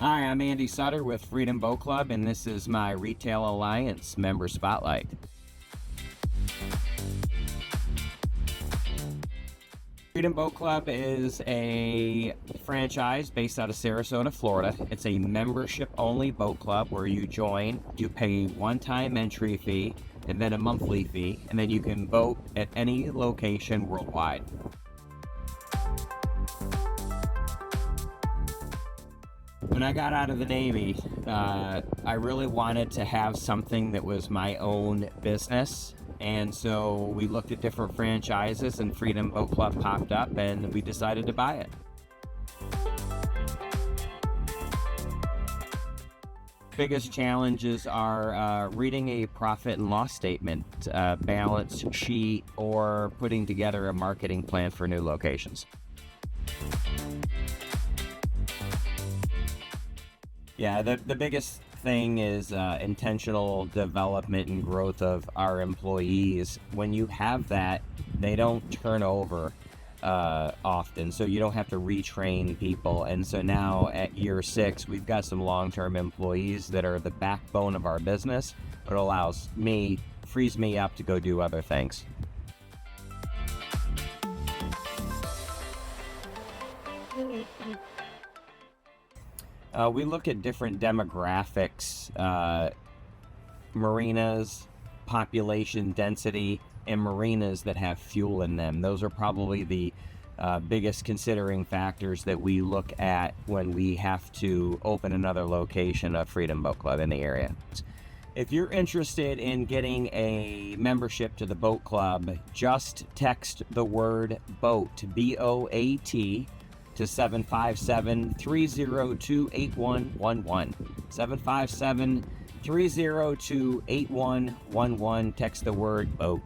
Hi, I'm Andy Sutter with Freedom Boat Club, and this is my Retail Alliance member spotlight. Freedom Boat Club is a franchise based out of Sarasota, Florida. It's a membership-only boat club where you join, you pay one-time entry fee, and then a monthly fee, and then you can boat at any location worldwide. When I got out of the Navy, I really wanted to have something that was my own business. And so we looked at different franchises, and Freedom Boat Club popped up, and we decided to buy it. Biggest challenges are reading a profit and loss statement, balance sheet, or putting together a marketing plan for new locations. Yeah, the biggest thing is intentional development and growth of our employees. When you have that, they don't turn over often, so you don't have to retrain people. And so now at year 6, we've got some long-term employees that are the backbone of our business. It frees me up to go do other things. We look at different demographics, marinas, population density, and marinas that have fuel in them. Those are probably the biggest considering factors that we look at when we have to open another location of Freedom Boat Club in the area. If you're interested in getting a membership to the boat club, just text the word BOAT, BOAT, to 757-302-8111. 757-302-8111. Text the word BOAT.